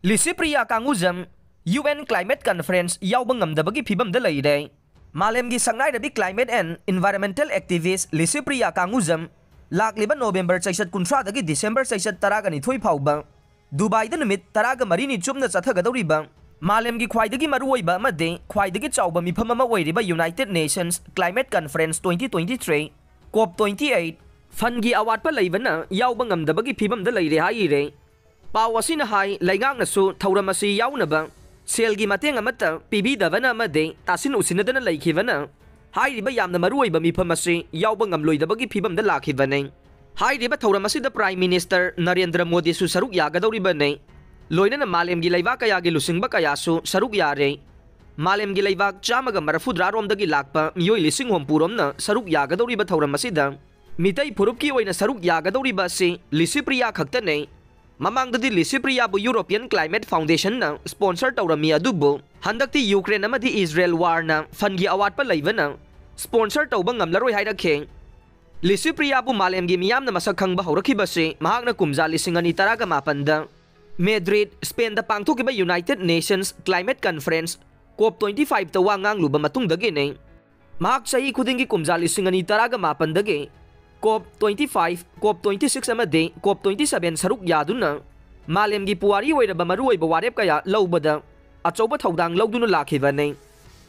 Lisipriya Kanguzam UN Climate Conference yaubang ngamdabagi phibamda leire. Malemgi sangnaidabi climate and environmental activist Lisipriya Kanguzam lakliba November chaisat kunthradagi December chaisat taragani thoi phauba Dubai da numit taraga marini chumna chathagadoriba Malemgi khwaidagi maruoiba amade khwaidagi chauba mifam ama oiriba United Nations Climate Conference 2023 COP28 fangi awatpa leibana yaubang ngamdabagi phibamda leire haire. Pau asina hai laigang nasu thauramasi yaunaba selgi mateng amata pibidavana amade tasin usinadana laikhivana hairiba yamna maruoiba mifam asi yauba ngamloidabagi phibamda lakhivane. Hairiba thauramasi da Prime Minister Narendra Modi su saruk yagadoribane loinana malemgi laibak kayagi lusingba kayasu saruk yare. Malemgi laibak chamaga marafudra romdagi lakpa miyoi lising hompuromna saruk yagadoriba thauramasida mitai phurupki oina saruk yagadoriba si Lisipriya khaktane. Mamangdadi Lisipriya bu European Climate Foundation na sponsor taurami adubu handakti Ukraine amadi Israel war na fangi awatpa laibana sponsor tauba ngamlaroi hairakhe. Lisipriya bu malemgi miyamna masak khangba haurakibase mahakna kumja lising ani taraga mapanda Madrid, Spain da pangthokiba United Nations Climate Conference COP25 tawa ngangluba matungdagi ne mahak sahi khudingi kumja lising ani taraga mapandagi COP25, COP26 amade COP27 saruk yaduna malemgi puwari oiraba maruoiba warep kaya laubada achauba thaudang lauduna lakhibane.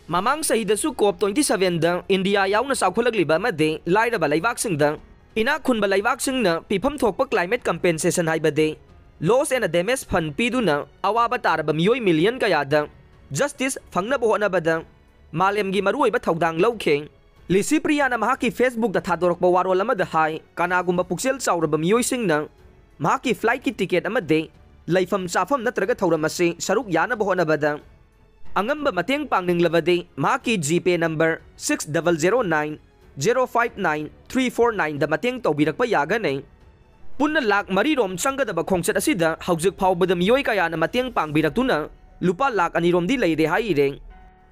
Mamang sahidasu COP27 da India yauna saukhlagliba amade lairaba laibaksingda ina khunba laibaksingna pifam thokpa climate compensation haibade loss and damage fund piduna awaba taraba miyoi million kayada justice fangnaba honabada malemgi maruoiba thaudang laukhe. Lisipriya na mahaki Facebook da thadorokba warol amada hai kanagumba puksel chauraba miyoisingna mahaki flight ki ticket amade laifam chafam natraga thauramasi saruk yanaba honabada angamba mateng pangninglavade mahaki GPay number 6009059349 da mateng tawbirakpa yagane punna lak marirom changadaba khongchat asida haujik phawbada miyoi kaya na mateng pangbiraktuna lupa lak anirom di leire haire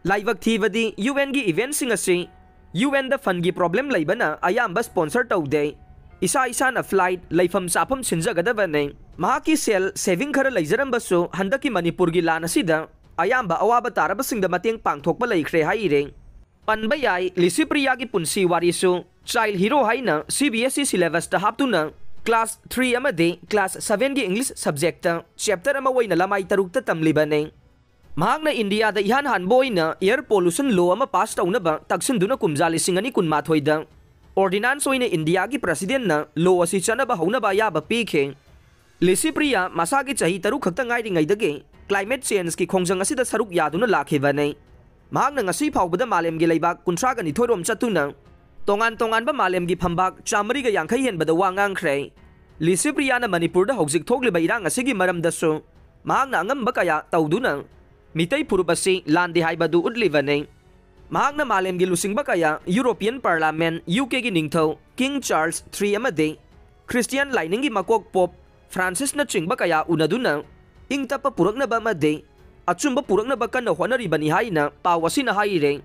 laibak thibadi UN gi event singasi UN da fangi problem laibana ayamba sponsor taude isa na flight laifam sapam sinjagadabane mahaki sel saving khara leijarambasu handaki Manipur gi lana sida ayamba awaba tarabasingda mateng pangthokpa laikhre haire panba yai Lisipriya gi punsi warisu child hero haina CBSE syllabus ta haptuna class 3 amade class 7 gi English subject ta chapter ama waina lamai taruk ta tamlibane. Mahakna India da ihan hanboy na air pollution law ama pass taunaba taksinduna kumja lising ani kunmathoi da ordinance oina India gi president na law asi chanaba haunaba yaba pikhe. Lisipriya masagi chahi taru khakta ngai ringai dage climate change ki khongjang asida saruk yaduna lakhibane mahakna ngasi phawbada malemgi leibak kunthra ga ni thoirom chatuna tongan ba malemgi phambak chamari ga yangkhai henbada wangang khre. Lisipriya na Manipur da hojik thogliba irang asigi maram dasu mahakna angam bakaya tawduna mitai purupasi landi haibadu udlivane mahakna malemgi lusingba kaya European Parliament UK gi ningthau King Charles III amade Christian lainingi makok Pope Francis na chingba kaya unaduna ingtapa puraknaba amade achumba puraknaba kana honaribani haina pawasina haire.